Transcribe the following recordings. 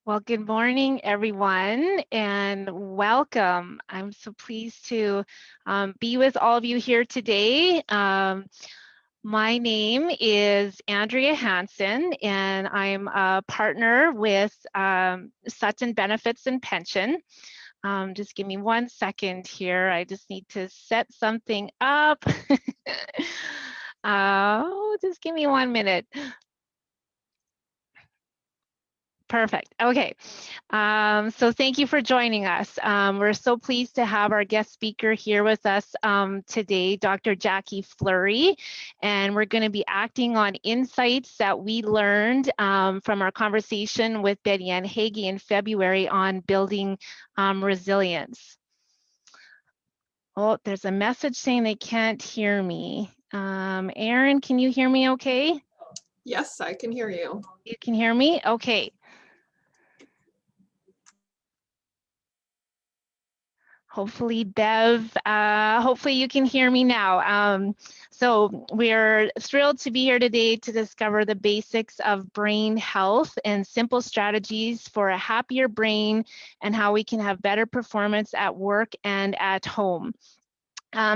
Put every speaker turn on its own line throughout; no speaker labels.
Well, good morning, everyone, and welcome. I'm so pleased to be with all of you here today. My name is Andrea Hansen, and I'm a partner with Sutton Benefits and Pension. Just give me 1 second here. I just need to set something up. Just give me 1 minute. Perfect. Okay. So thank you for joining us. We're so pleased to have our guest speaker here with us today, Dr. Jackie Fleury, and we're going to be acting on insights that we learned from our conversation with Betty Ann Hagee in February on building resilience. Oh, there's a message saying they can't hear me. Erin, can you hear me okay?
Yes, I can hear you.
You can hear me? Okay. Hopefully, Bev, hopefully you can hear me now. So we're thrilled to be here today to discover the basics of brain health and simple strategies for a happier brain and how we can have better performance at work and at home.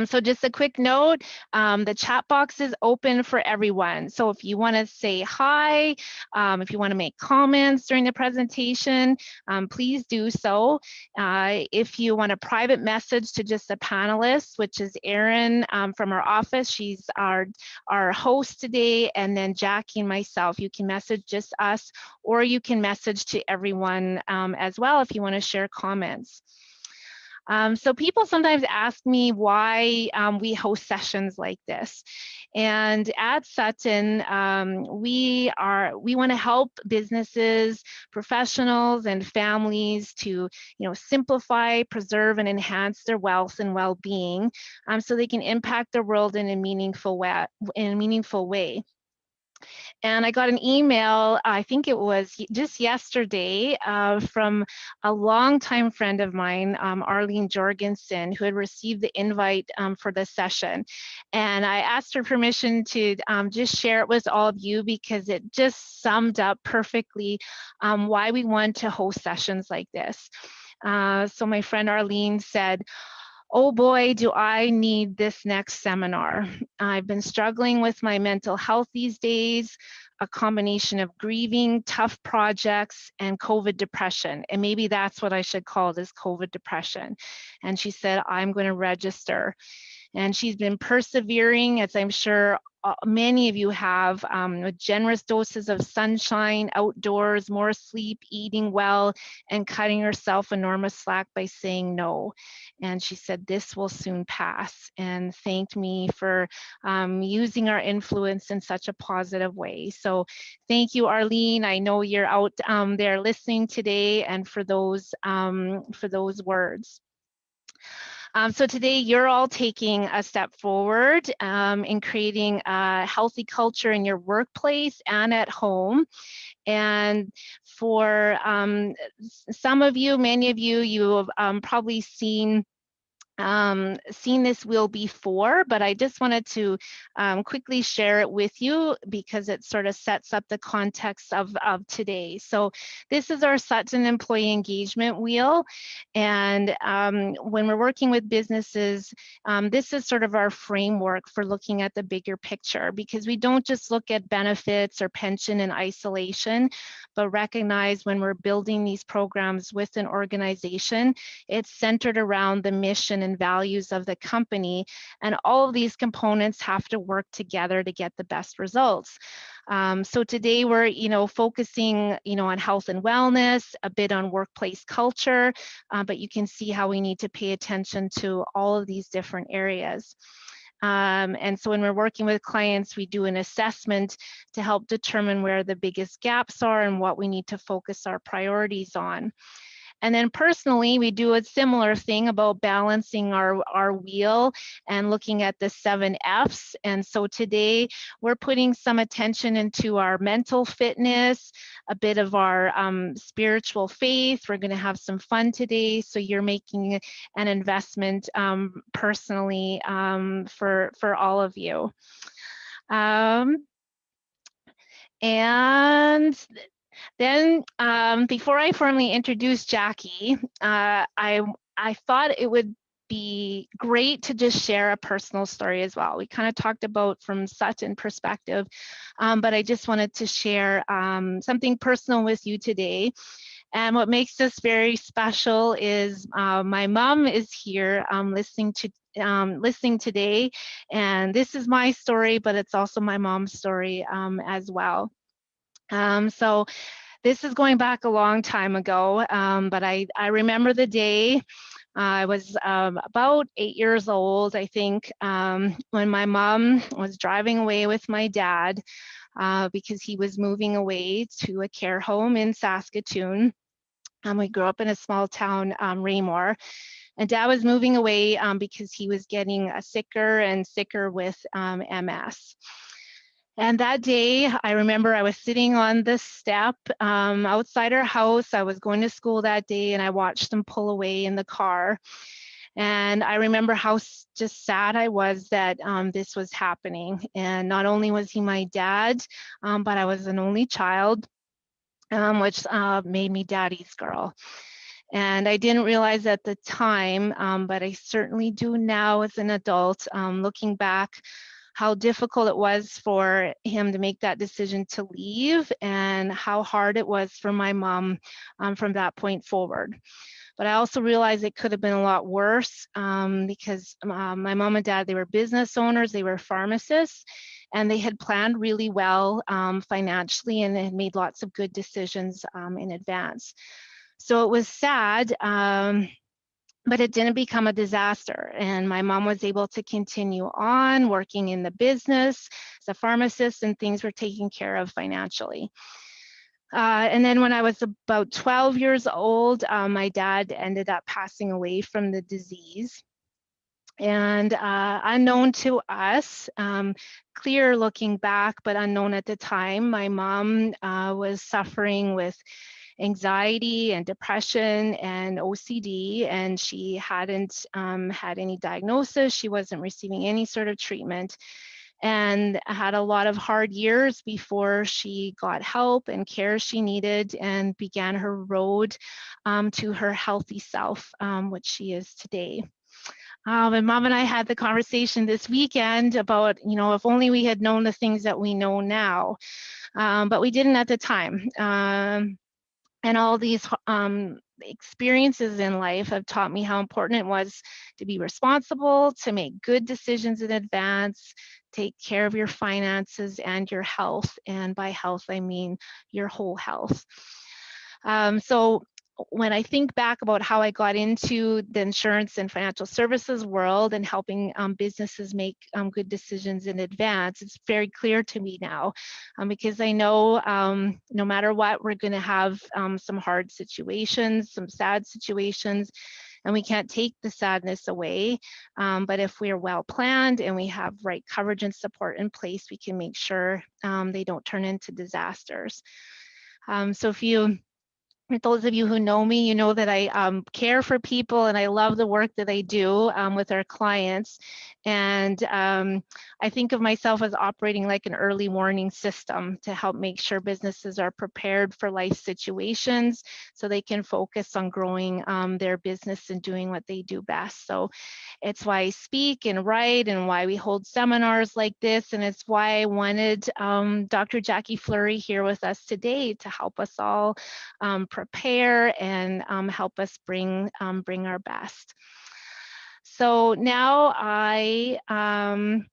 So just a quick note, the chat box is open for everyone. So if you want to say hi, if you want to make comments during the presentation, please do so. If you want a private message to just a panelist, which is Erin from our office, she's our host today, and then Jackie and myself, you can message just us, or you can message to everyone as well if you want to share comments. So people sometimes ask me why we host sessions like this. And at Sutton, we want to help businesses, professionals, and families to simplify, preserve, and enhance their wealth and well-being so they can impact the world in a meaningful way. And I got an email, I think it was just yesterday, from a longtime friend of mine, Arlene Jorgensen, who had received the invite for the session. And I asked her permission to just share it with all of you because it just summed up perfectly why we want to host sessions like this. So my friend Arlene said, "Oh boy, do I need this next seminar. I've been struggling with my mental health these days, a combination of grieving, tough projects, and COVID depression." And maybe that's what I should call this, COVID depression. And she said, "I'm going to register." And she's been persevering, as I'm sure many of you have, with generous doses of sunshine, outdoors, more sleep, eating well, and cutting herself enormous slack by saying no. And she said, "This will soon pass," and thanked me for using our influence in such a positive way. So thank you, Arlene. I know you're out there listening today, and for those words. So today you're all taking a step forward in creating a healthy culture in your workplace and at home. And for some of you, many of you, you have probably seen this wheel before, but I just wanted to quickly share it with you because it sort of sets up the context of today. So this is our Sutton Employee Engagement Wheel. And when we're working with businesses, this is sort of our framework for looking at the bigger picture, because we don't just look at benefits or pension in isolation, but recognize when we're building these programs with an organization, it's centered around the mission and values of the company. And all of these components have to work together to get the best results. So today we're, focusing, on health and wellness, a bit on workplace culture, but you can see how we need to pay attention to all of these different areas. And so when we're working with clients, we do an assessment to help determine where the biggest gaps are and what we need to focus our priorities on. And then personally, we do a similar thing about balancing our wheel and looking at the 7 F's. And so today we're putting some attention into our mental fitness, a bit of our spiritual faith. We're going to have some fun today. So you're making an investment personally for all of you. And Then, before I formally introduce Jackie, I thought it would be great to just share a personal story as well. We kind of talked about from Sutton perspective, but I just wanted to share something personal with you today. And what makes this very special is my mom is here listening today, and this is my story, but it's also my mom's story as well. So this is going back a long time ago, but I remember the day. I was about 8 years old, I think, when my mom was driving away with my dad because he was moving away to a care home in Saskatoon. We grew up in a small town, Raymore, and dad was moving away because he was getting sicker and sicker with MS. And that day, I remember I was sitting on the step outside our house. I was going to school that day, and I watched them pull away in the car. And I remember how just sad I was that this was happening. And not only was he my dad, but I was an only child, which made me daddy's girl. And I didn't realize at the time, but I certainly do now as an adult, looking back, how difficult it was for him to make that decision to leave and how hard it was for my mom from that point forward. But I also realized it could have been a lot worse because my mom and dad, they were business owners, they were pharmacists, and they had planned really well financially and had made lots of good decisions in advance. So it was sad, but it didn't become a disaster. And my mom was able to continue on working in the business as a pharmacist, and things were taken care of financially. And then when I was about 12 years old, my dad ended up passing away from the disease. And unknown to us, clear looking back, but unknown at the time, my mom was suffering with anxiety and depression and OCD, and she hadn't had any diagnosis. She wasn't receiving any sort of treatment, and had a lot of hard years before she got help and care she needed and began her road to her healthy self, which she is today. And mom and I had the conversation this weekend about, if only we had known the things that we know now, but we didn't at the time. And all these experiences in life have taught me how important it was to be responsible, to make good decisions in advance, take care of your finances and your health. And by health, I mean your whole health. So when I think back about how I got into the insurance and financial services world and helping businesses make good decisions in advance, it's very clear to me now because I know no matter what, we're going to have some hard situations, some sad situations, and we can't take the sadness away. But if we are well planned and we have right coverage and support in place, we can make sure they don't turn into disasters. So for those of you who know me, you know that I care for people and I love the work that I do with our clients. And I think of myself as operating like an early warning system to help make sure businesses are prepared for life situations so they can focus on growing their business and doing what they do best. So it's why I speak and write and why we hold seminars like this. And it's why I wanted Dr. Jackie Fleury here with us today to help us all prepare and help us bring our best. So now I am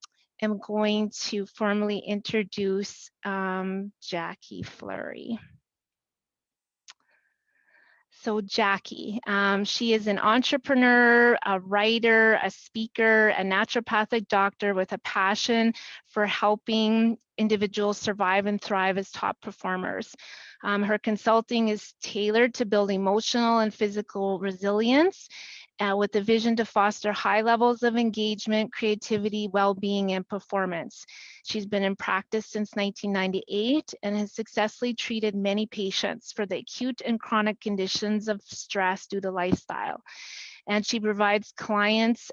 going to formally introduce Jackie Fleury. So Jackie, she is an entrepreneur, a writer, a speaker, a naturopathic doctor with a passion for helping individuals survive and thrive as top performers. Her consulting is tailored to build emotional and physical resilience with a vision to foster high levels of engagement, creativity, well-being, and performance. She's been in practice since 1998 and has successfully treated many patients for the acute and chronic conditions of stress due to lifestyle. And she provides clients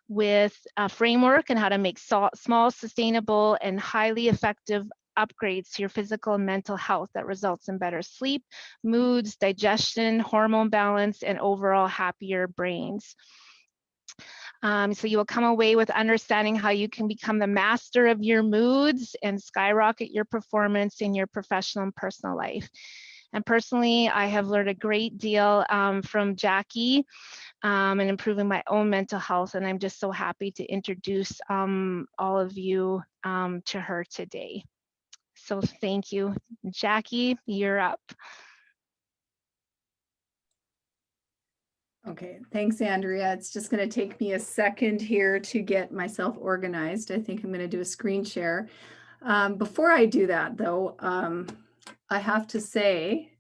with a framework on how to make small, sustainable, and highly effective upgrades to your physical and mental health that results in better sleep, moods, digestion, hormone balance, and overall happier brains. So you will come away with understanding how you can become the master of your moods and skyrocket your performance in your professional and personal life. And personally, I have learned a great deal from Jackie and improving my own mental health. And I'm just so happy to introduce all of you to her today. So thank you. Jackie, you're up.
Okay, thanks, Andrea. It's just going to take me a second here to get myself organized. I think I'm going to do a screen share. Before I do that, though, I have to say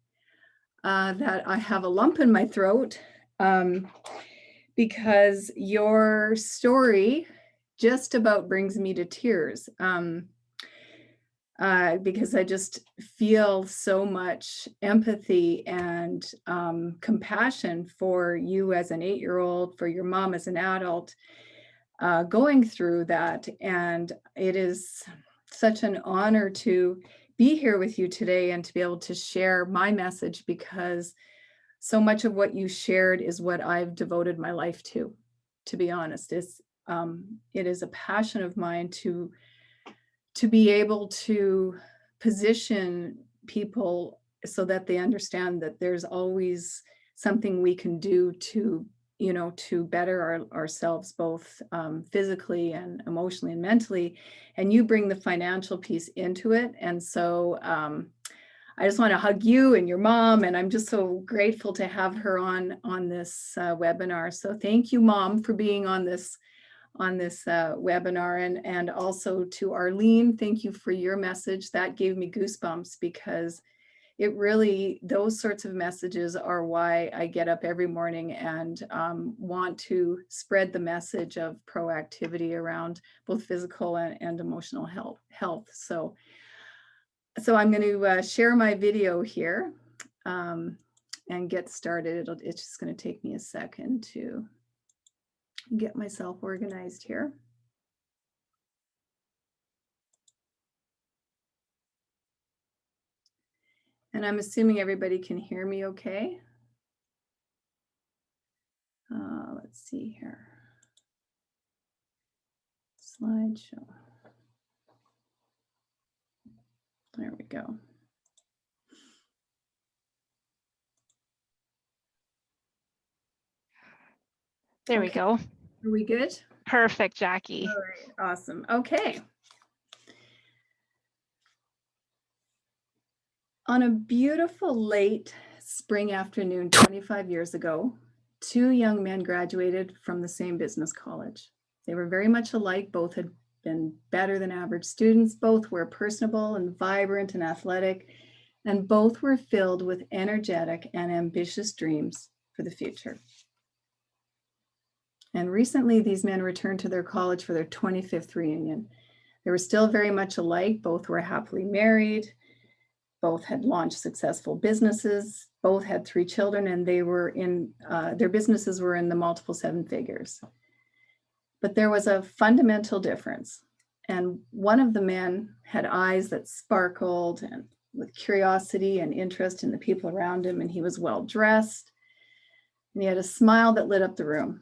that I have a lump in my throat because your story just about brings me to tears. Because I just feel so much empathy and compassion for you as an 8-year-old, for your mom as an adult, going through that. And it is such an honor to be here with you today and to be able to share my message, because so much of what you shared is what I've devoted my life to be honest. It is a passion of mine to be able to position people so that they understand that there's always something we can do to, to better ourselves, both physically and emotionally and mentally. And you bring the financial piece into it. And so I just want to hug you and your mom, and I'm just so grateful to have her on this webinar. So thank you, Mom, for being on this webinar, and also to Arlene, thank you for your message. That gave me goosebumps, because it really, those sorts of messages are why I get up every morning and want to spread the message of proactivity around both physical and emotional health. So I'm going to share my video here and get started. It's just going to take me a second to get myself organized here. And I'm assuming everybody can hear me okay. Let's see here. Slideshow. There we go.
There we go.
Are we good?
Perfect, Jackie.
All right, awesome. Okay. On a beautiful late spring afternoon 25 years ago, 2 young men graduated from the same business college. They were very much alike. Both had been better than average students. Both were personable and vibrant and athletic, and both were filled with energetic and ambitious dreams for the future. And recently, these men returned to their college for their 25th reunion. They were still very much alike. Both were happily married. Both had launched successful businesses. Both had 3 children, and they were in their businesses were in the multiple 7 figures. But there was a fundamental difference. And one of the men had eyes that sparkled and with curiosity and interest in the people around him, and he was well dressed, and he had a smile that lit up the room.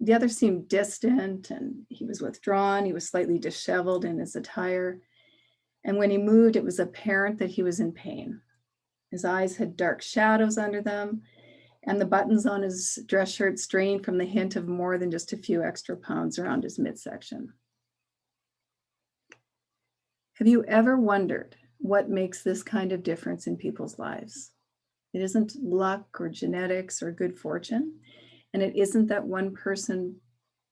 The other seemed distant, and he was withdrawn. He was slightly disheveled in his attire. And when he moved, it was apparent that he was in pain. His eyes had dark shadows under them, and the buttons on his dress shirt strained from the hint of more than just a few extra pounds around his midsection. Have you ever wondered what makes this kind of difference in people's lives? It isn't luck or genetics or good fortune. And it isn't that one person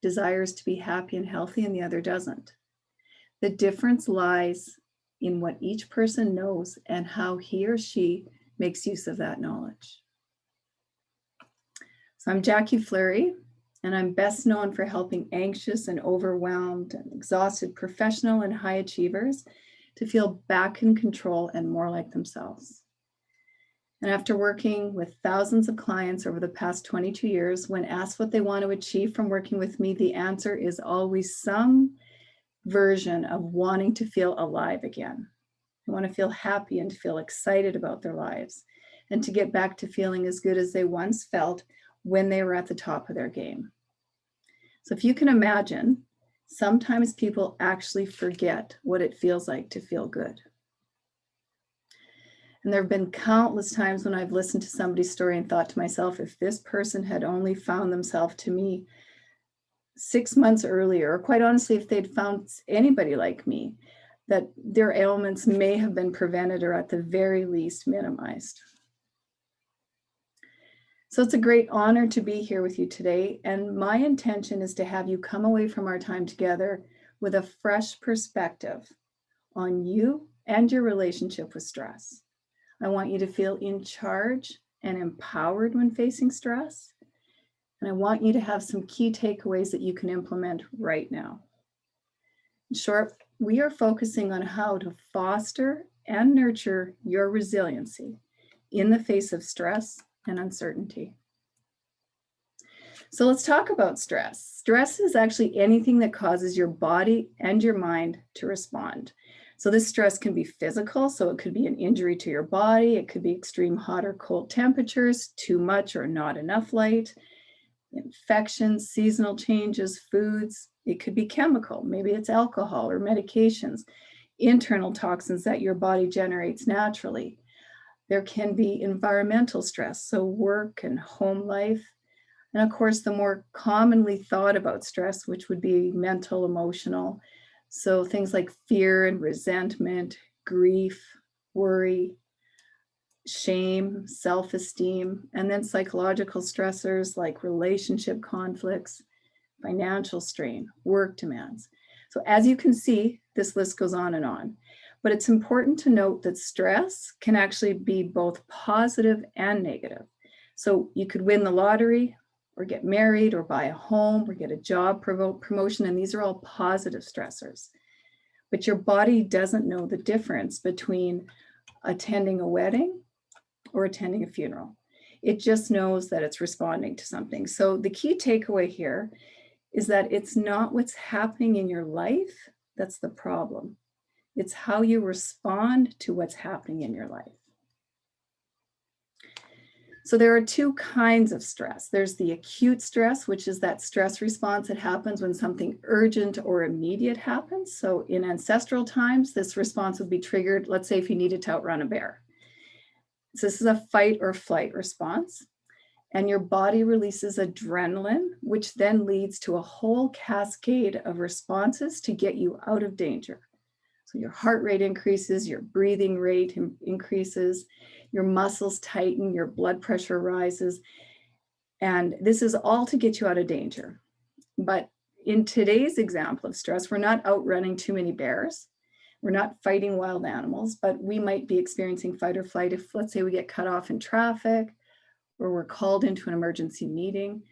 desires to be happy and healthy and the other doesn't. The difference lies in what each person knows and how he or she makes use of that knowledge. So I'm Jackie Fleury, and I'm best known for helping anxious and overwhelmed and exhausted professional and high achievers to feel back in control and more like themselves. And after working with thousands of clients over the past 22 years, when asked what they want to achieve from working with me, the answer is always some version of wanting to feel alive again. They want to feel happy and to feel excited about their lives and to get back to feeling as good as they once felt when they were at the top of their game. So if you can imagine, sometimes people actually forget what it feels like to feel good. And there have been countless times when I've listened to somebody's story and thought to myself, if this person had only found themselves to me 6 months earlier, or quite honestly, if they'd found anybody like me, that their ailments may have been prevented or at the very least minimized. So it's a great honor to be here with you today. And my intention is to have you come away from our time together with a fresh perspective on you and your relationship with stress. I want you to feel in charge and empowered when facing stress. And I want you to have some key takeaways that you can implement right now. In short, we are focusing on how to foster and nurture your resiliency in the face of stress and uncertainty. So let's talk about stress. Stress is actually anything that causes your body and your mind to respond. So this stress can be physical, so it could be an injury to your body, it could be extreme hot or cold temperatures, too much or not enough light, infections, seasonal changes, foods. It could be chemical, maybe it's alcohol or medications, internal toxins that your body generates naturally. There can be environmental stress, so work and home life. And of course, the more commonly thought about stress, which would be mental, emotional. So things like fear and resentment, grief, worry, shame, self-esteem, and then psychological stressors like relationship conflicts, financial strain, work demands. So as you can see, this list goes on and on. But it's important to note that stress can actually be both positive and negative. So you could win the lottery, or get married, or buy a home, or get a job promotion, and these are all positive stressors. But your body doesn't know the difference between attending a wedding or attending a funeral. It just knows that it's responding to something. So the key takeaway here is that it's not what's happening in your life that's the problem. It's how you respond to what's happening in your life. So there are two kinds of stress. There's the acute stress, which is that stress response that happens when something urgent or immediate happens. So in ancestral times, this response would be triggered, let's say if you needed to outrun a bear. So this is a fight or flight response. And your body releases adrenaline, which then leads to a whole cascade of responses to get you out of danger. So your heart rate increases, your breathing rate increases, your muscles tighten, your blood pressure rises. And this is all to get you out of danger. But in today's example of stress, we're not outrunning too many bears. We're not fighting wild animals, but we might be experiencing fight or flight if, let's say, we get cut off in traffic or we're called into an emergency meeting.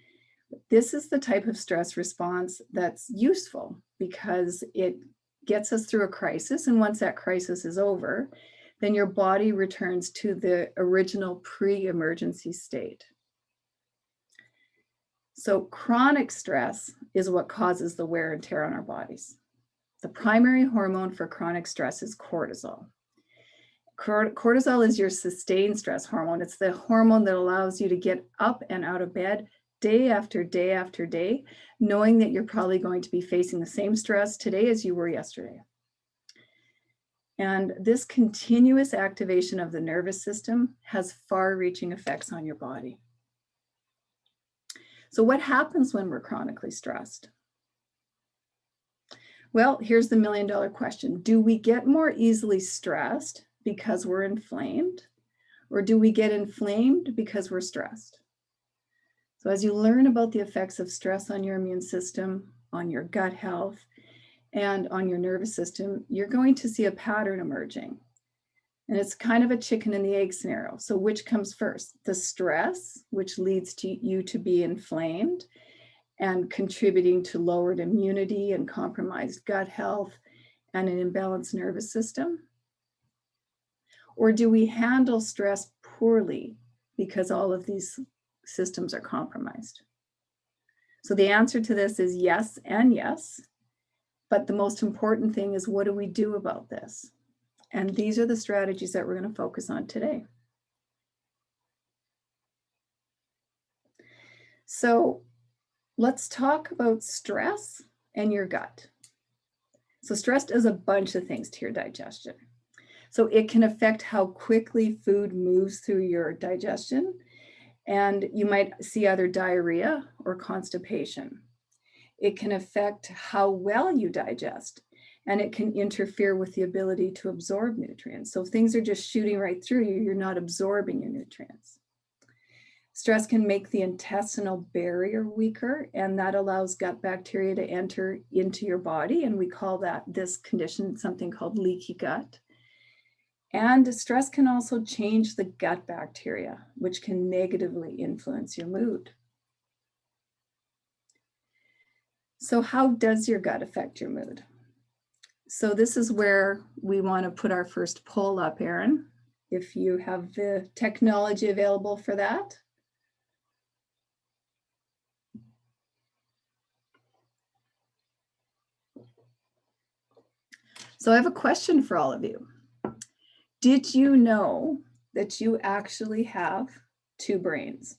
This is the type of stress response that's useful because it gets us through a crisis. And once that crisis is over, then your body returns to the original pre-emergency state. So chronic stress is what causes the wear and tear on our bodies. The primary hormone for chronic stress is cortisol. Cortisol is your sustained stress hormone. It's the hormone that allows you to get up and out of bed day after day after day, knowing that you're probably going to be facing the same stress today as you were yesterday. And this continuous activation of the nervous system has far-reaching effects on your body. So what happens when we're chronically stressed? Well, here's the million-dollar question. Do we get more easily stressed because we're inflamed, or do we get inflamed because we're stressed? So as you learn about the effects of stress on your immune system, on your gut health, and on your nervous system, you're going to see a pattern emerging. And it's kind of a chicken and the egg scenario. So which comes first? The stress, which leads to you to be inflamed and contributing to lowered immunity and compromised gut health and an imbalanced nervous system? Or do we handle stress poorly because all of these systems are compromised? So the answer to this is yes and yes. But the most important thing is, what do we do about this? And these are the strategies that we're going to focus on today. So let's talk about stress and your gut. So stress does a bunch of things to your digestion. So it can affect how quickly food moves through your digestion, and you might see either diarrhea or constipation. It can affect how well you digest, and it can interfere with the ability to absorb nutrients. So if things are just shooting right through you, you're not absorbing your nutrients. Stress can make the intestinal barrier weaker, and that allows gut bacteria to enter into your body. And we call this condition something called leaky gut. And stress can also change the gut bacteria, which can negatively influence your mood. So how does your gut affect your mood? So this is where we want to put our first poll up, Erin, if you have the technology available for that. So I have a question for all of you. Did you know that you actually have two brains?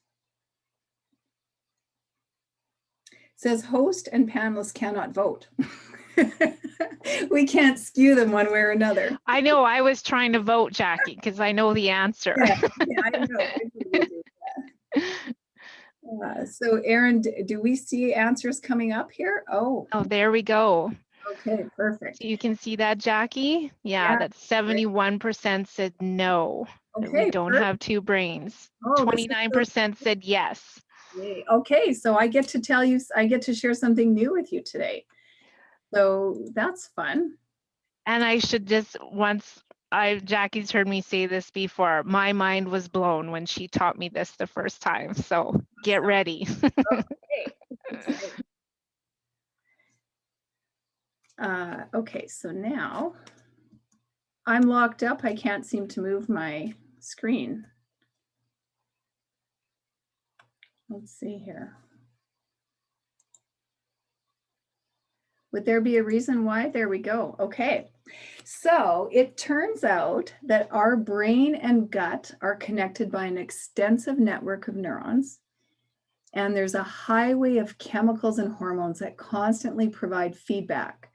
It says host and panelists cannot vote. We can't skew them one way or another.
I know, I was trying to vote, Jackie, because I know the answer.
Yeah, I know. So Erin, do we see answers coming up here? Oh,
Oh, there we go.
okay, perfect.
So you can see that, Jackie? Yeah,
Yeah,
that's 71% said no, that we
Okay,
don't have two brains.
Oh, this is so
29% said yes.
Yay. Okay, so I get to tell you, I get to share something new with you today. So that's fun.
And I should just, Jackie's heard me say this before, my mind was blown when she taught me this the first time. So get ready.
Okay, so now I'm locked up. I can't seem to move my screen. Let's see here. Would there be a reason why? There we go. Okay. So it turns out that our brain and gut are connected by an extensive network of neurons. And there's a highway of chemicals and hormones that constantly provide feedback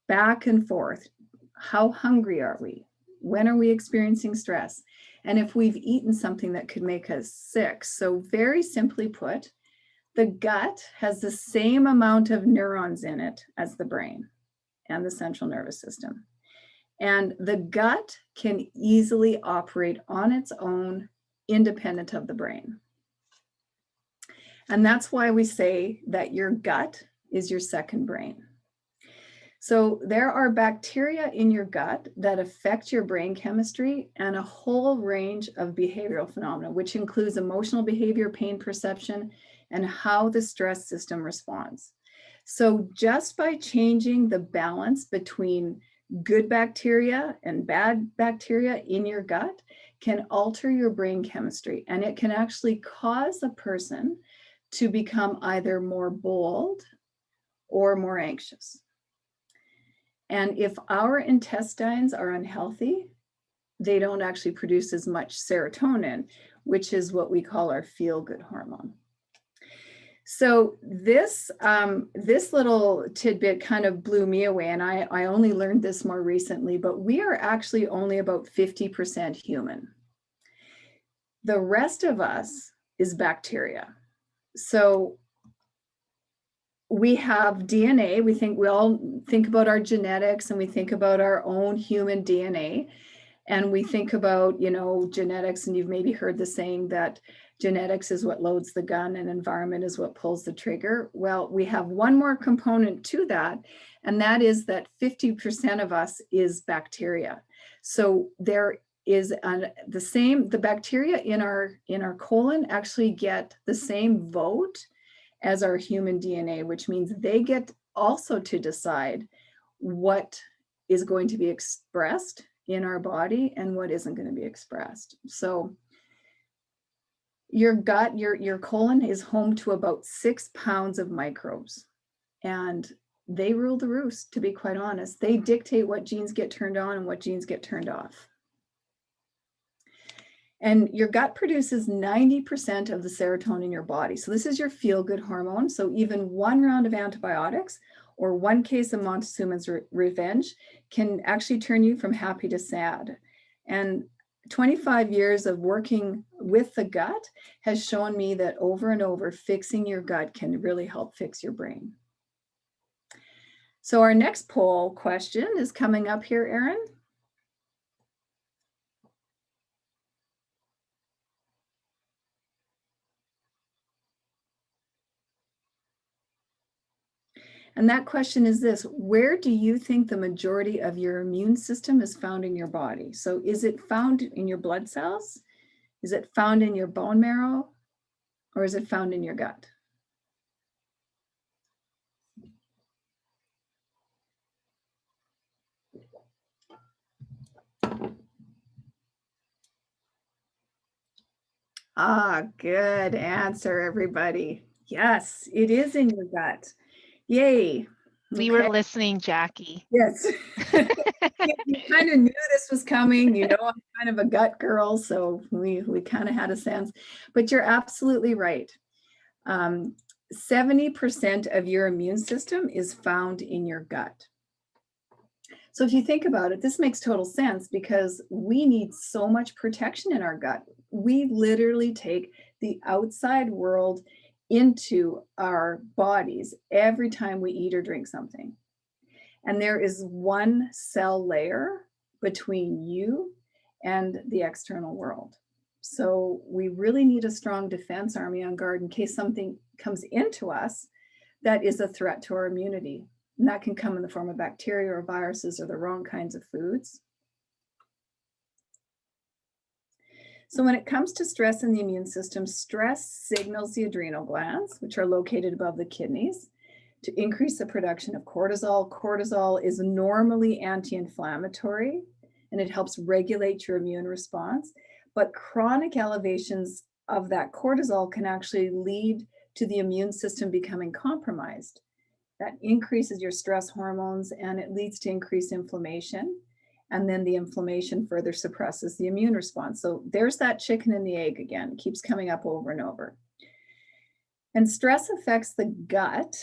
back and forth. How hungry are we? When are we experiencing stress? And if we've eaten something that could make us sick. So very simply put, the gut has the same amount of neurons in it as the brain and the central nervous system. And the gut can easily operate on its own, independent of the brain. And that's why we say that your gut is your second brain. So there are bacteria in your gut that affect your brain chemistry and a whole range of behavioral phenomena, which includes emotional behavior, pain perception, and how the stress system responds. So just by changing the balance between good bacteria and bad bacteria in your gut can alter your brain chemistry, and it can actually cause a person to become either more bold or more anxious. And if our intestines are unhealthy, they don't actually produce as much serotonin, which is what we call our feel-good hormone. So this little tidbit kind of blew me away, and I only learned this more recently, but we are actually only about 50% human. The rest of us is bacteria. So we have DNA. We all think about our genetics, and we think about our own human DNA. And we think about, genetics, and you've maybe heard the saying that genetics is what loads the gun and environment is what pulls the trigger. Well, we have one more component to that, and that is that 50% of us is bacteria. So there is the bacteria in our colon actually get the same vote as our human DNA, which means they get also to decide what is going to be expressed in our body and what isn't going to be expressed. So your gut, your colon is home to about 6 pounds of microbes. And they rule the roost, to be quite honest. They dictate what genes get turned on and what genes get turned off. And your gut produces 90% of the serotonin in your body. So this is your feel-good hormone. So even one round of antibiotics or one case of Montezuma's Revenge can actually turn you from happy to sad. And 25 years of working with the gut has shown me that over and over, fixing your gut can really help fix your brain. So our next poll question is coming up here, Erin. And that question is this: where do you think the majority of your immune system is found in your body? So is it found in your blood cells? Is it found in your bone marrow? Or is it found in your gut? Ah, good answer, everybody. Yes, it is in your gut. Yay.
We were listening, Jackie.
Yes. You kind of knew this was coming. You know, I'm kind of a gut girl, so we kind of had a sense. But you're absolutely right. 70% of your immune system is found in your gut. So if you think about it, this makes total sense because we need so much protection in our gut. We literally take the outside world into our bodies every time we eat or drink something. And there is one cell layer between you and the external world. So we really need a strong defense army on guard in case something comes into us that is a threat to our immunity. And that can come in the form of bacteria or viruses or the wrong kinds of foods. So when it comes to stress in the immune system, stress signals the adrenal glands, which are located above the kidneys, to increase the production of cortisol. Cortisol is normally anti-inflammatory, and it helps regulate your immune response. But chronic elevations of that cortisol can actually lead to the immune system becoming compromised. That increases your stress hormones and it leads to increased inflammation. And then the inflammation further suppresses the immune response. So there's that chicken and the egg again. It keeps coming up over and over. And stress affects the gut,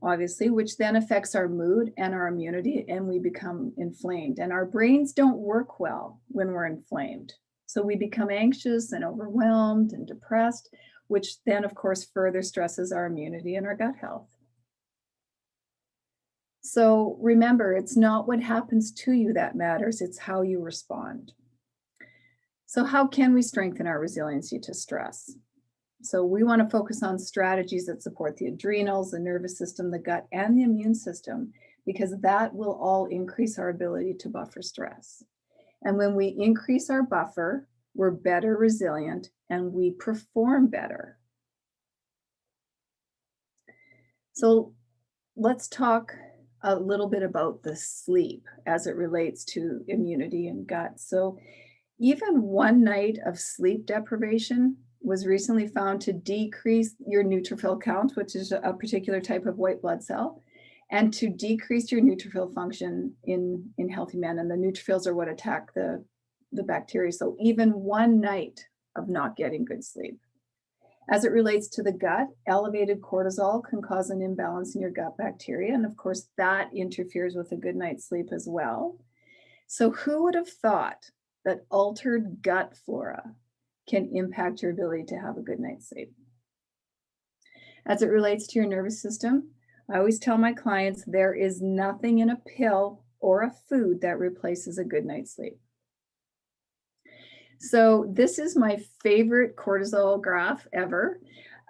obviously, which then affects our mood and our immunity, and we become inflamed. And our brains don't work well when we're inflamed. So we become anxious and overwhelmed and depressed, which then, of course, further stresses our immunity and our gut health. So remember, it's not what happens to you that matters, it's how you respond. So how can we strengthen our resiliency to stress? So we want to focus on strategies that support the adrenals, the nervous system, the gut, and the immune system, because that will all increase our ability to buffer stress. And when we increase our buffer, we're better resilient and we perform better. So let's talk a little bit about the sleep as it relates to immunity and gut. So even one night of sleep deprivation was recently found to decrease your neutrophil count, which is a particular type of white blood cell, and to decrease your neutrophil function in healthy men. And the neutrophils are what attack the bacteria. So even one night of not getting good sleep. As it relates to the gut, elevated cortisol can cause an imbalance in your gut bacteria. And of course, that interferes with a good night's sleep as well. So who would have thought that altered gut flora can impact your ability to have a good night's sleep? As it relates to your nervous system, I always tell my clients there is nothing in a pill or a food that replaces a good night's sleep. So this is my favorite cortisol graph ever.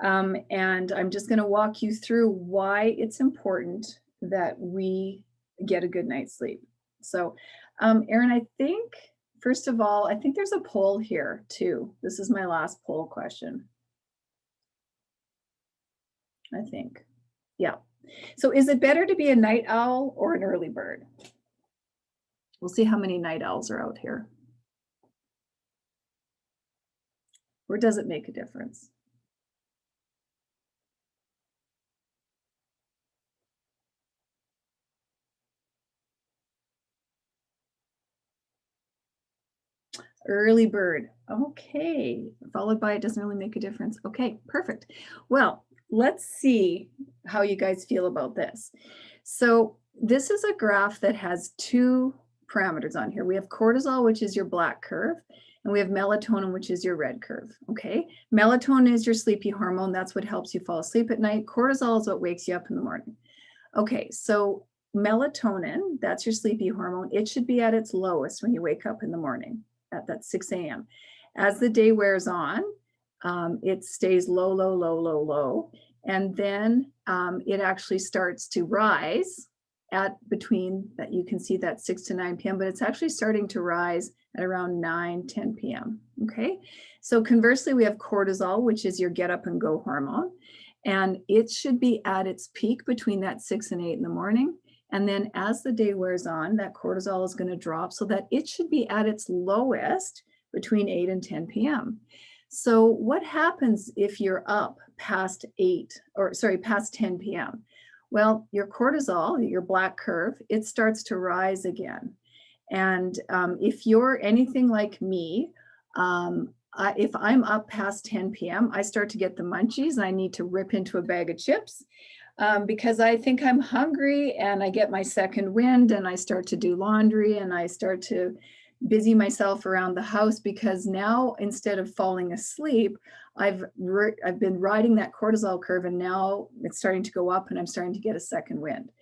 And I'm just going to walk you through why it's important that we get a good night's sleep. So Erin, I think, first of all, I think there's a poll here too. This is my last poll question. I think. Yeah. So is it better to be a night owl or an early bird? We'll see how many night owls are out here. Or does it make a difference? Early bird. Okay. Followed by it doesn't really make a difference. Okay, perfect. Well, let's see how you guys feel about this. So this is a graph that has two parameters on here. We have cortisol, which is your black curve, and we have melatonin, which is your red curve. Okay. Melatonin is your sleepy hormone. That's what helps you fall asleep at night. Cortisol is what wakes you up in the morning. Okay. So melatonin, that's your sleepy hormone. It should be at its lowest when you wake up in the morning at that 6 a.m. As the day wears on, it stays low, low, low, low, low. And then it actually starts to rise at between that. You can see that 6 to 9 p.m., but it's actually starting to rise at around 9, 10 p.m. Okay. So conversely, we have cortisol, which is your get up and go hormone. And it should be at its peak between that 6 and 8 in the morning. And then as the day wears on, that cortisol is going to drop so that it should be at its lowest between 8 and 10 p.m. So what happens if you're up past 10 p.m.? Well, your cortisol, your black curve, it starts to rise again. And if you're anything like me, if I'm up past 10 p.m., I start to get the munchies and I need to rip into a bag of chips. Because I think I'm hungry and I get my second wind and I start to do laundry and I start to busy myself around the house because now instead of falling asleep, I've been riding that cortisol curve and now it's starting to go up and I'm starting to get a second wind.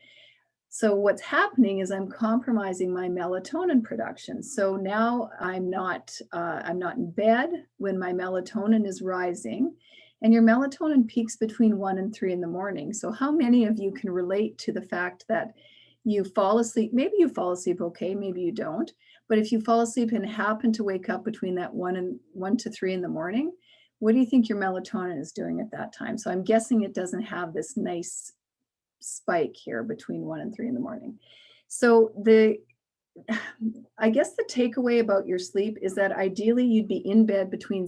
So what's happening is I'm compromising my melatonin production. So now I'm not in bed when my melatonin is rising. And your melatonin peaks between 1 and 3 in the morning. So how many of you can relate to the fact that you fall asleep? Maybe you fall asleep okay, maybe you don't. But if you fall asleep and happen to wake up between that 1 to 3 in the morning, what do you think your melatonin is doing at that time? So I'm guessing it doesn't have this nice spike here between 1 and 3 in the morning. So I guess the takeaway about your sleep is that ideally you'd be in bed between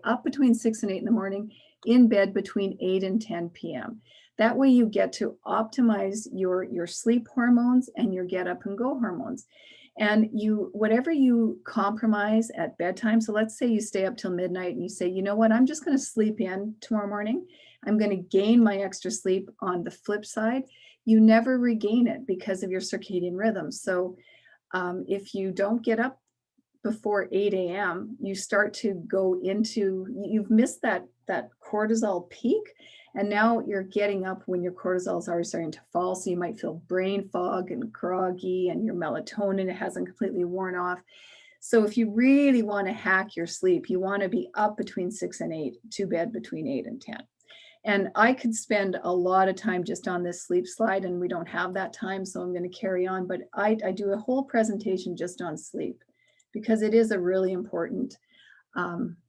up between 6 and 8 in the morning, in bed between 8 and 10 p.m. That way you get to optimize your sleep hormones and your get up and go hormones. And whatever you compromise at bedtime, so let's say you stay up till midnight and you say, you know what, I'm just going to sleep in tomorrow morning. I'm going to gain my extra sleep. On the flip side, you never regain it because of your circadian rhythm. So if you don't get up before 8 a.m., you start to go into, you've missed that cortisol peak. And now you're getting up when your cortisol is already starting to fall. So you might feel brain fog and groggy and your melatonin hasn't completely worn off. So if you really want to hack your sleep, you want to be up between 6 and 8, to bed between 8 and 10. And I could spend a lot of time just on this sleep slide and we don't have that time. So I'm going to carry on, but I do a whole presentation just on sleep because it is a really important,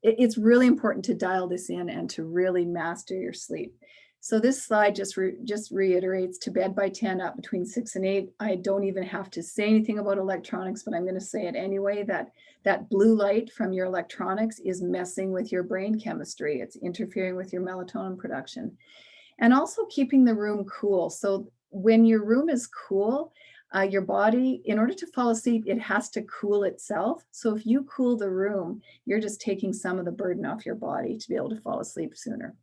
it's really important to dial this in and to really master your sleep. So this slide just reiterates to bed by 10, up between 6 and 8. I don't even have to say anything about electronics, but I'm going to say it anyway, that blue light from your electronics is messing with your brain chemistry. It's interfering with your melatonin production. And also keeping the room cool. So when your room is cool, your body, in order to fall asleep, it has to cool itself. So if you cool the room, you're just taking some of the burden off your body to be able to fall asleep sooner.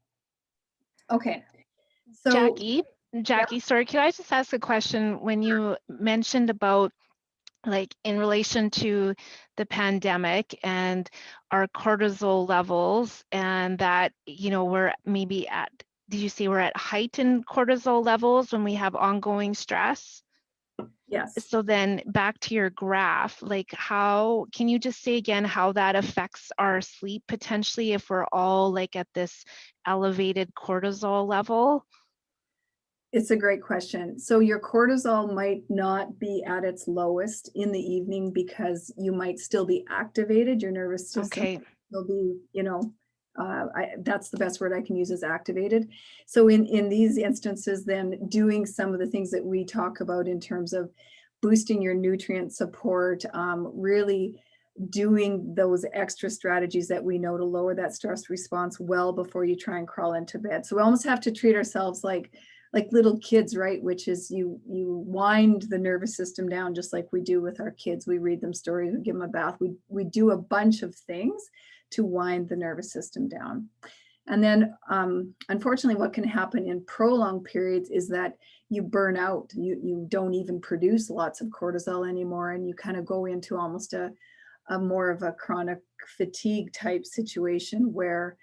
Okay. So
Jackie, sorry, can I just ask a question? When you mentioned about like in relation to the pandemic and our cortisol levels and that, we're maybe at, did you say we're at heightened cortisol levels when we have ongoing stress?
yes.
So then back to your graph, like can you just say again how that affects our sleep potentially if we're all like at this elevated cortisol level?
It's a great question. So your cortisol might not be at its lowest in the evening because you might still be activated. Your nervous system will be, that's the best word I can use is activated. So in these instances, then doing some of the things that we talk about in terms of boosting your nutrient support, really doing those extra strategies that we know to lower that stress response well before you try and crawl into bed. So we almost have to treat ourselves like like little kids, right? Which is you wind the nervous system down just like we do with our kids. We read them stories, we give them a bath. We do a bunch of things to wind the nervous system down. And then unfortunately, what can happen in prolonged periods is that you burn out. You don't even produce lots of cortisol anymore, and you kind of go into almost a more of a chronic fatigue type situation where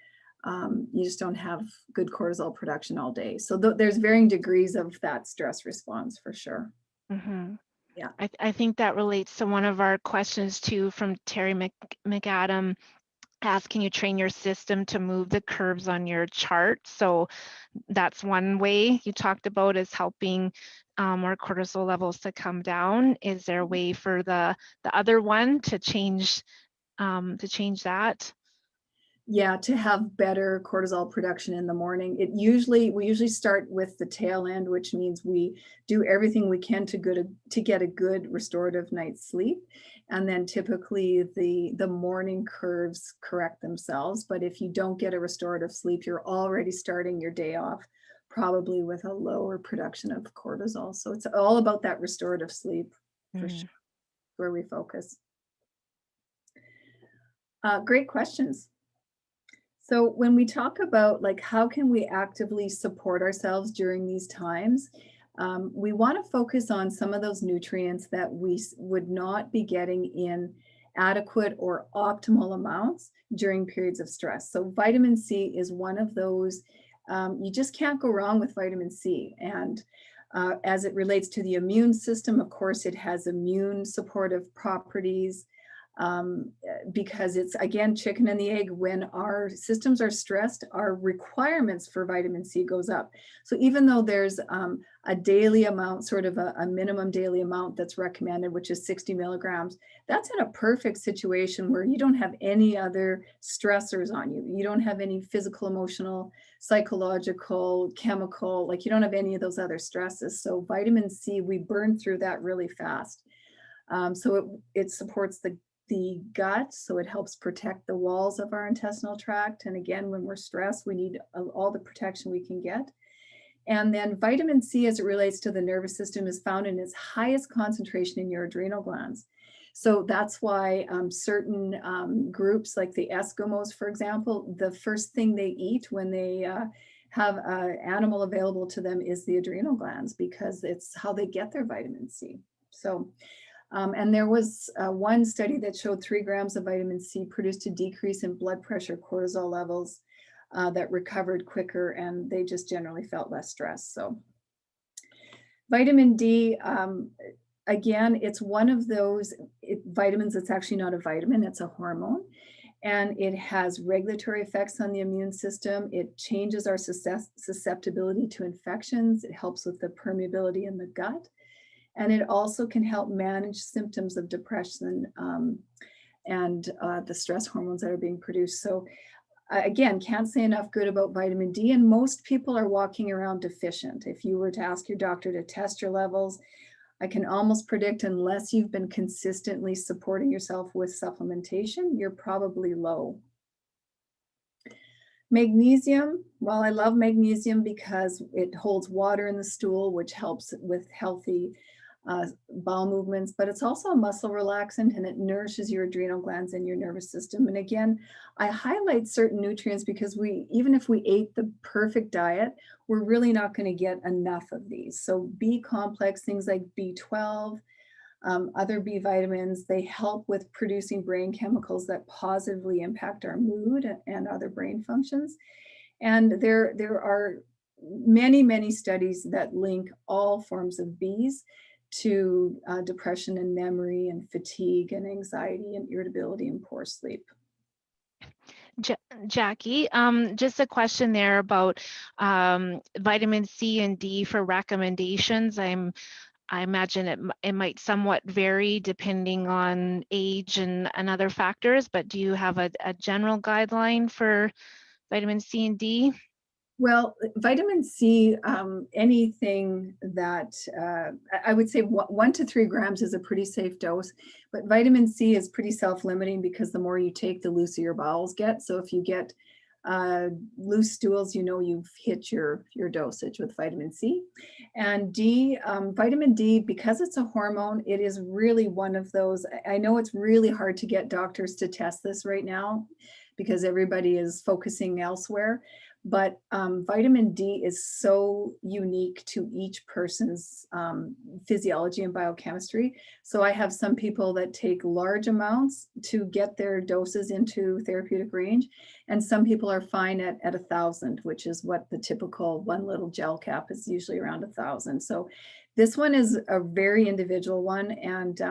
you just don't have good cortisol production all day. So there's varying degrees of that stress response for sure.
Mm-hmm.
Yeah.
I think that relates to one of our questions too from Terry McAdam. Ask, can you train your system to move the curves on your chart? So that's one way you talked about, is helping our cortisol levels to come down. Is there a way for the other one to change that?
Yeah, to have better cortisol production in the morning. We usually start with the tail end, which means we do everything we can to get a good restorative night's sleep. And then typically the morning curves correct themselves. But if you don't get a restorative sleep, you're already starting your day off probably with a lower production of cortisol. So it's all about that restorative sleep for sure, where we focus. Great questions. So when we talk about like how can we actively support ourselves during these times, we want to focus on some of those nutrients that we would not be getting in adequate or optimal amounts during periods of stress. So vitamin C is one of those. You just can't go wrong with vitamin C. And as it relates to the immune system, of course, it has immune supportive properties. Because it's, again, chicken and the egg. When our systems are stressed, our requirements for vitamin C goes up. So even though there's a daily amount, sort of a minimum daily amount that's recommended, which is 60 milligrams, that's in a perfect situation where you don't have any other stressors on you. You don't have any physical, emotional, psychological, chemical, like you don't have any of those other stresses. So vitamin C, we burn through that really fast. So it supports the gut, so it helps protect the walls of our intestinal tract. And again, when we're stressed, we need all the protection we can get. And then vitamin C, as it relates to the nervous system, is found in its highest concentration in your adrenal glands. So that's why certain groups like the Eskimos, for example, the first thing they eat when they have an animal available to them is the adrenal glands, because it's how they get their vitamin C. So and there was one study that showed 3 grams of vitamin C produced a decrease in blood pressure, cortisol levels that recovered quicker, and they just generally felt less stressed. So vitamin D, again, it's one of those vitamins that's actually not a vitamin, it's a hormone. And it has regulatory effects on the immune system. It changes our susceptibility to infections. It helps with the permeability in the gut. And it also can help manage symptoms of depression and the stress hormones that are being produced. So again, can't say enough good about vitamin D, and most people are walking around deficient. If you were to ask your doctor to test your levels, I can almost predict, unless you've been consistently supporting yourself with supplementation, you're probably low. Magnesium, well, I love magnesium because it holds water in the stool, which helps with healthy bowel movements, but it's also a muscle relaxant, and it nourishes your adrenal glands and your nervous system. And again, I highlight certain nutrients because even if we ate the perfect diet, we're really not going to get enough of these. So B complex, things like B12, other B vitamins, they help with producing brain chemicals that positively impact our mood and other brain functions. And there are many, many studies that link all forms of Bs to depression and memory and fatigue and anxiety and irritability and poor sleep.
Jackie, just a question there about vitamin C and D for recommendations. I imagine it might somewhat vary depending on age and other factors, but do you have a general guideline for vitamin C and D?
Well, vitamin C, anything that I would say 1 to 3 grams is a pretty safe dose, but vitamin C is pretty self-limiting because the more you take, the looser your bowels get. So if you get Loose stools, you know you've hit your dosage with vitamin C. And D, vitamin D, because it's a hormone, it is really one of those. I know it's really hard to get doctors to test this right now because everybody is focusing elsewhere. But vitamin D is so unique to each person's physiology and biochemistry. So I have some people that take large amounts to get their doses into therapeutic range. And some people are fine at 1,000, which is what the typical one little gel cap is, usually around 1,000. So this one is a very individual one. And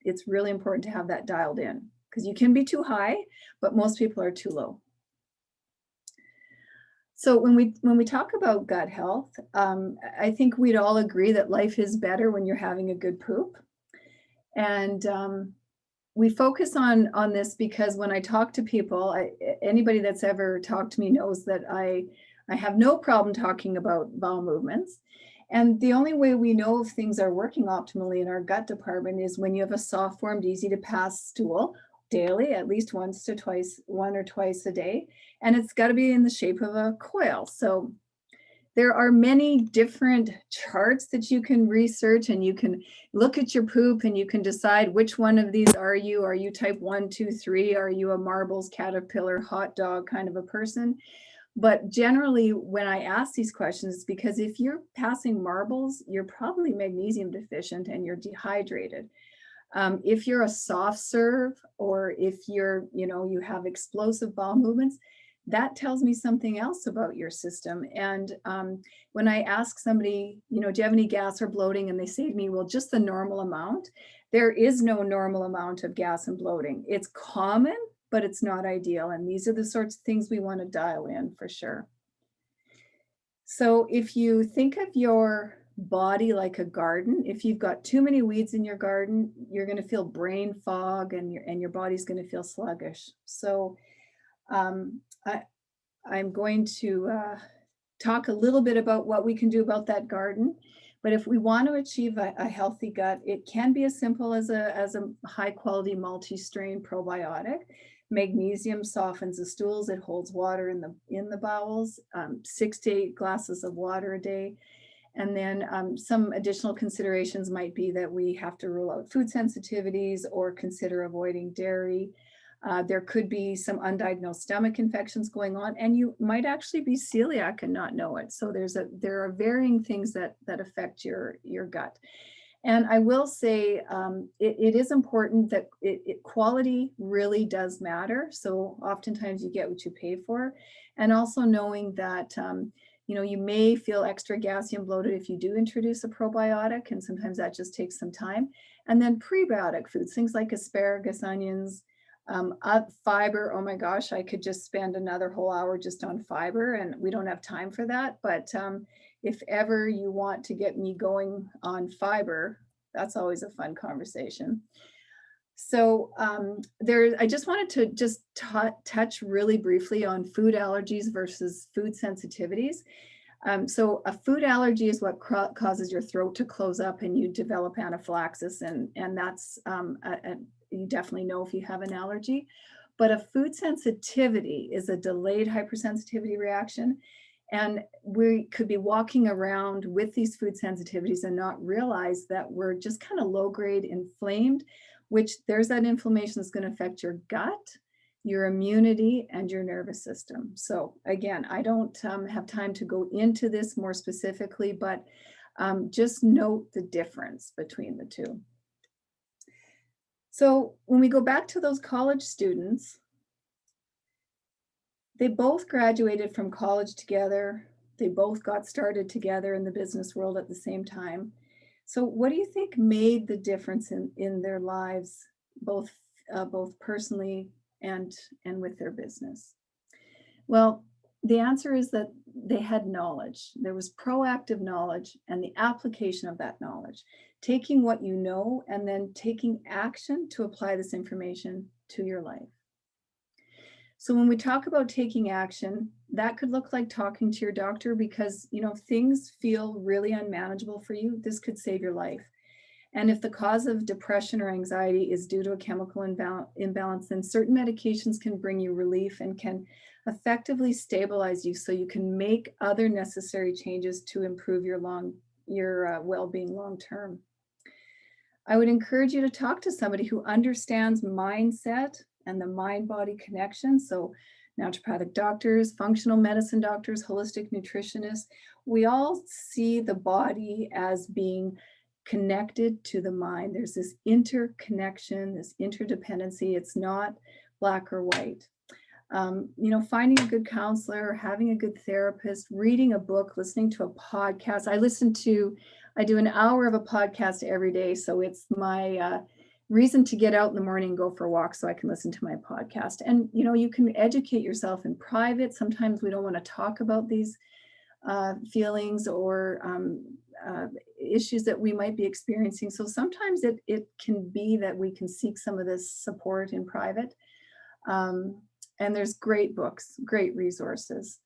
it's really important to have that dialed in because you can be too high, but most people are too low. So when we talk about gut health, I think we'd all agree that life is better when you're having a good poop. And we focus on this because when I talk to people, anybody that's ever talked to me knows that I have no problem talking about bowel movements. And the only way we know if things are working optimally in our gut department is when you have a soft formed, easy to pass stool daily, at least one or twice a day. And it's got to be in the shape of a coil. So there are many different charts that you can research, and you can look at your poop and you can decide which one of these are you. Are you type 1, 2, 3? Are you a marbles, caterpillar, hot dog kind of a person? But generally, when I ask these questions, because if you're passing marbles, you're probably magnesium deficient and you're dehydrated. If you're a soft serve, or if you have explosive bowel movements, that tells me something else about your system. And when I ask somebody, do you have any gas or bloating? And they say to me, well, just the normal amount. There is no normal amount of gas and bloating. It's common, but it's not ideal. And these are the sorts of things we want to dial in for sure. So if you think of your body like a garden, if you've got too many weeds in your garden, you're going to feel brain fog and your body's going to feel sluggish. So I'm going to talk a little bit about what we can do about that garden. But if we want to achieve a healthy gut, it can be as simple as a high quality multi-strain probiotic. Magnesium softens the stools. It holds water in the bowels, 6 to 8 glasses of water a day. And then some additional considerations might be that we have to rule out food sensitivities or consider avoiding dairy. There could be some undiagnosed stomach infections going on, and you might actually be celiac and not know it. So there are varying things that affect your gut. And I will say it is important that quality really does matter. So oftentimes you get what you pay for. And also knowing that you may feel extra gassy and bloated if you do introduce a probiotic, and sometimes that just takes some time. And then prebiotic foods, things like asparagus, onions, fiber. Oh my gosh, I could just spend another whole hour just on fiber, and we don't have time for that. But if ever you want to get me going on fiber, that's always a fun conversation. So I just wanted to just touch really briefly on food allergies versus food sensitivities. So a food allergy is what causes your throat to close up and you develop anaphylaxis, and that's you definitely know if you have an allergy. But a food sensitivity is a delayed hypersensitivity reaction. And we could be walking around with these food sensitivities and not realize that we're just kind of low grade inflamed, which there's that inflammation that's going to affect your gut, your immunity, and your nervous system. So again, I don't have time to go into this more specifically, but just note the difference between the two. So when we go back to those college students, they both graduated from college together. They both got started together in the business world at the same time. So what do you think made the difference in their lives, both personally and with their business? Well, the answer is that they had knowledge. There was proactive knowledge and the application of that knowledge, taking what you know and then taking action to apply this information to your life. So when we talk about taking action, that could look like talking to your doctor because, things feel really unmanageable for you. This could save your life. And if the cause of depression or anxiety is due to a chemical imbalance, then certain medications can bring you relief and can effectively stabilize you so you can make other necessary changes to improve your well-being long term. I would encourage you to talk to somebody who understands mindset and the mind-body connection. So naturopathic doctors, functional medicine doctors, holistic nutritionists, we all see the body as being connected to the mind. There's this interconnection, this interdependency. It's not black or white. Finding a good counselor, having a good therapist, reading a book, listening to a podcast. I do an hour of a podcast every day. So it's my reason to get out in the morning and go for a walk so I can listen to my podcast. And, you can educate yourself in private. Sometimes we don't want to talk about these feelings or issues that we might be experiencing. So sometimes it can be that we can seek some of this support in private. And there's great books, great resources.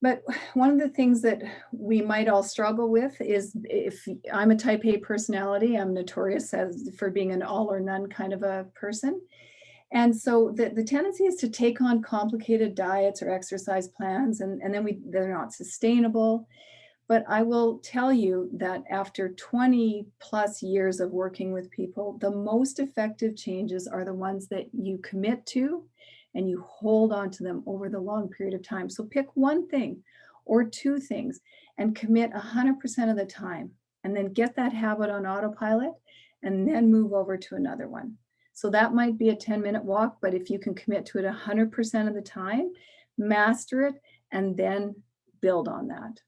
But one of the things that we might all struggle with is, if I'm a type A personality, I'm notorious for being an all or none kind of a person. And so the tendency is to take on complicated diets or exercise plans, and then they're not sustainable. But I will tell you that after 20 plus years of working with people, the most effective changes are the ones that you commit to and you hold on to them over the long period of time. So pick one thing or two things and commit 100% of the time, and then get that habit on autopilot and then move over to another one. So that might be a 10-minute walk, but if you can commit to it 100% of the time, master it, and then build on that.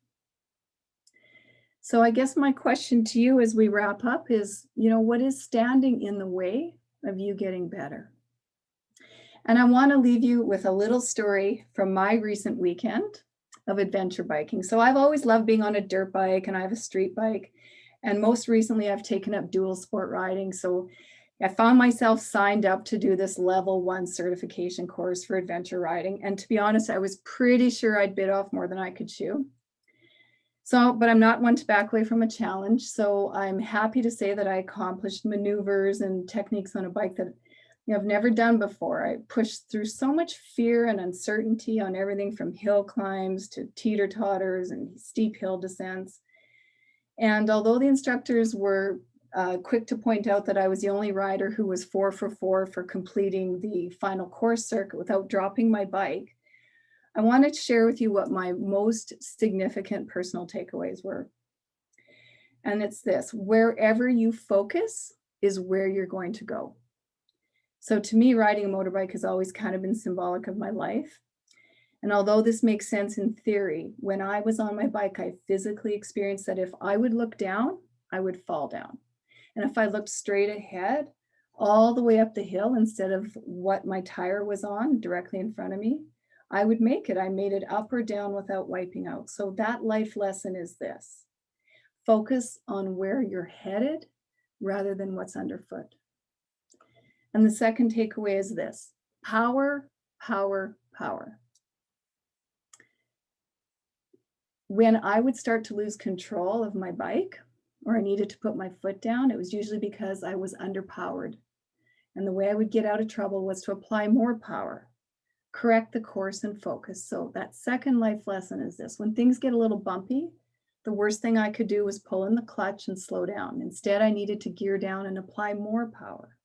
So I guess my question to you as we wrap up is, what is standing in the way of you getting better? And I want to leave you with a little story from my recent weekend of adventure biking. So I've always loved being on a dirt bike, and I have a street bike. And most recently I've taken up dual sport riding. So I found myself signed up to do this level 1 certification course for adventure riding. And to be honest, I was pretty sure I'd bit off more than I could chew. But I'm not one to back away from a challenge. So I'm happy to say that I accomplished maneuvers and techniques on a bike that I've never done before. I pushed through so much fear and uncertainty on everything from hill climbs to teeter-totters and steep hill descents. And although the instructors were quick to point out that I was the only rider who was 4 for 4 for completing the final course circuit without dropping my bike, I wanted to share with you what my most significant personal takeaways were. And it's this: wherever you focus is where you're going to go. So to me, riding a motorbike has always kind of been symbolic of my life. And although this makes sense in theory, when I was on my bike, I physically experienced that if I would look down, I would fall down. And if I looked straight ahead, all the way up the hill, instead of what my tire was on directly in front of me, I would make it. I made it up or down without wiping out. So that life lesson is this: focus on where you're headed rather than what's underfoot. And the second takeaway is this: power, power, power. When I would start to lose control of my bike, or I needed to put my foot down, it was usually because I was underpowered. And the way I would get out of trouble was to apply more power, correct the course, and focus. So that second life lesson is this: when things get a little bumpy, the worst thing I could do was pull in the clutch and slow down. Instead, I needed to gear down and apply more power.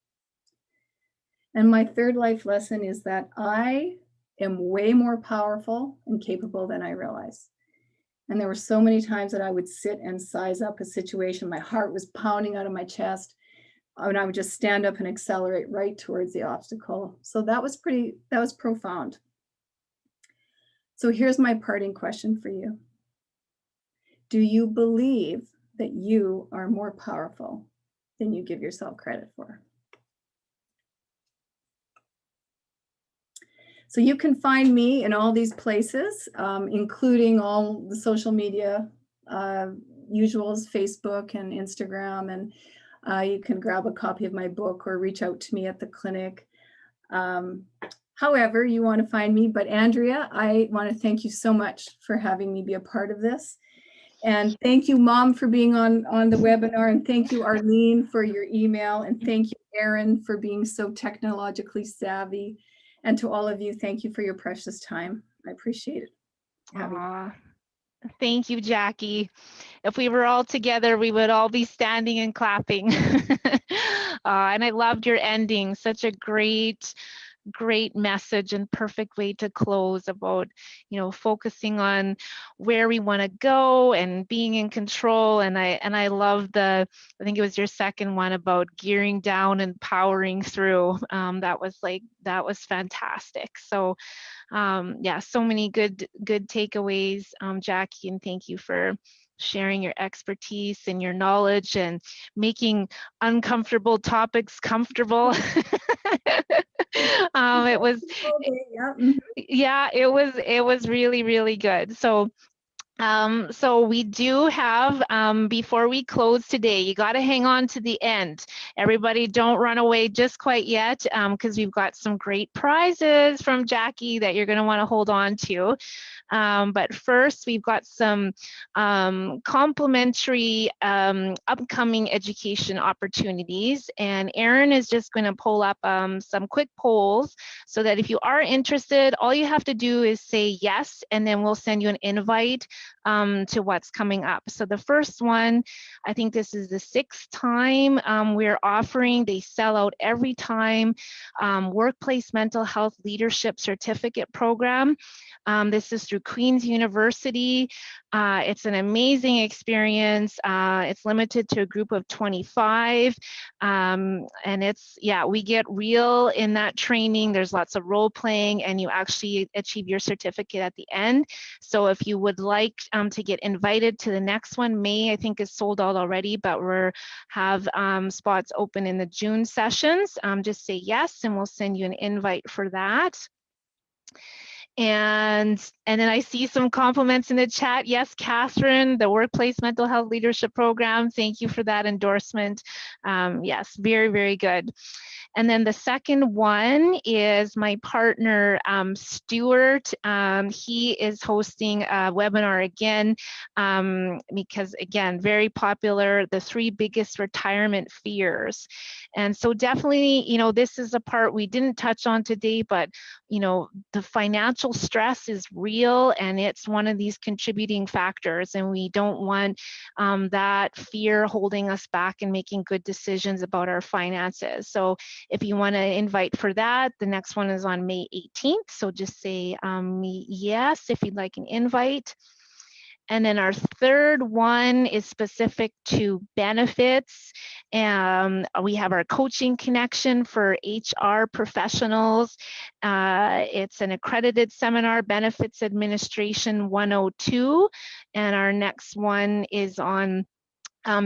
And my third life lesson is that I am way more powerful and capable than I realize. And there were so many times that I would sit and size up a situation. My heart was pounding out of my chest, and I would just stand up and accelerate right towards the obstacle. So that was profound. So here's my parting question for you. Do you believe that you are more powerful than you give yourself credit for? So you can find me in all these places, including all the social media usuals, Facebook and Instagram, and you can grab a copy of my book or reach out to me at the clinic. However you want to find me. But Andrea, I want to thank you so much for having me be a part of this. And thank you, Mom, for being on the webinar. And thank you, Arlene, for your email. And thank you, Erin, for being so technologically savvy. And to all of you, thank you for your precious time. I appreciate it.
Aw, thank you, Jackie. If we were all together, we would all be standing and clapping. And I loved your ending. Such a great message and perfect way to close about, focusing on where we want to go and being in control. And I love I think it was your second one about gearing down and powering through. That was fantastic. So yeah, so many good takeaways, Jackie, and thank you for sharing your expertise and your knowledge and making uncomfortable topics comfortable. It was, yeah, it was really, really good. So we do have, before we close today, you got to hang on to the end. Everybody don't run away just quite yet, because we've got some great prizes from Jackie that you're going to want to hold on to. But first, we've got some complimentary upcoming education opportunities. And Erin is just going to pull up some quick polls so that if you are interested, all you have to do is say yes, and then we'll send you an invite to what's coming up. So the first one, I think this is the 6th time we're offering, they sell out every time, Workplace Mental Health Leadership Certificate Program. This is through Queen's University. It's an amazing experience. It's limited to a group of 25. And we get real in that training. There's lots of role playing and you actually achieve your certificate at the end. So if you would like to get invited to the next one, May I think is sold out already, but we have spots open in the June sessions. Just say yes and we'll send you an invite for that. And then I see some compliments in the chat. Yes, Catherine, the Workplace Mental Health Leadership Program. Thank you for that endorsement. Yes, very, very good. And then the second one is my partner, Stuart. He is hosting a webinar again, because again, very popular, the 3 biggest retirement fears. And so definitely, this is a part we didn't touch on today, but the financial stress is real and it's one of these contributing factors. And we don't want that fear holding us back and making good decisions about our finances. So if you want to invite for that, the next one is on May 18th. So just say yes if you'd like an invite. And then our third one is specific to benefits. We have our coaching connection for HR professionals. It's an accredited seminar, Benefits Administration 102. And our next one is on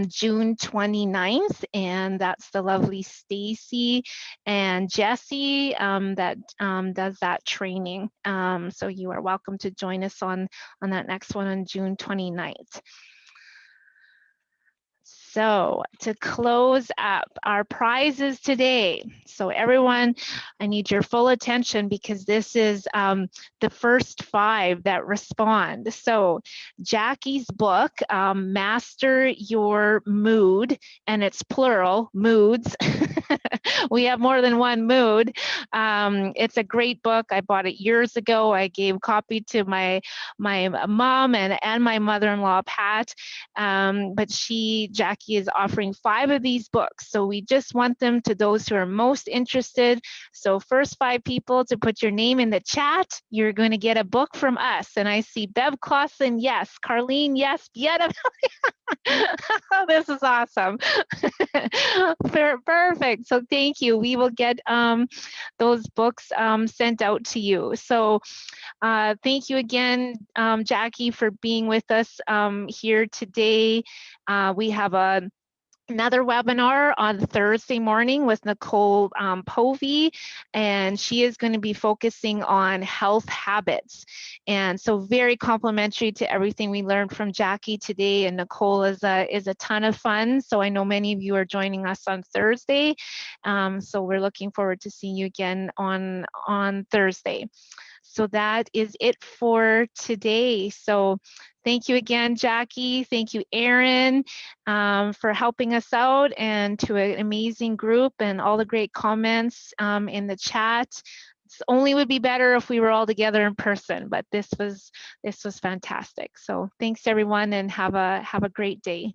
June 29th, and that's the lovely Stacy and Jesse that does that training. So you are welcome to join us on that next one on June 29th. So to close up our prizes today. So everyone, I need your full attention because this is the first 5 that respond. So Jackie's book, Master Your Mood, and it's plural, moods. We have more than one mood. It's a great book. I bought it years ago. I gave a copy to my mom and my mother-in-law, Pat. But Jackie is offering 5 of these books. So we just want them to those who are most interested. So first 5 people to put your name in the chat, you're going to get a book from us. And I see Bev Clausen, yes. Carlene, yes. Bieta. This is awesome. Perfect. So thank you. We will get those books sent out to you. So thank you again, Jackie, for being with us here today. We have another webinar on Thursday morning with Nicole Povey, and she is going to be focusing on health habits. And so very complimentary to everything we learned from Jackie today, and Nicole is a ton of fun. So I know many of you are joining us on Thursday. So we're looking forward to seeing you again on Thursday. So that is it for today. So thank you again, Jackie. Thank you, Erin, for helping us out, and to an amazing group and all the great comments in the chat. It's only would be better if we were all together in person, but this was fantastic. So thanks everyone, and have a great day.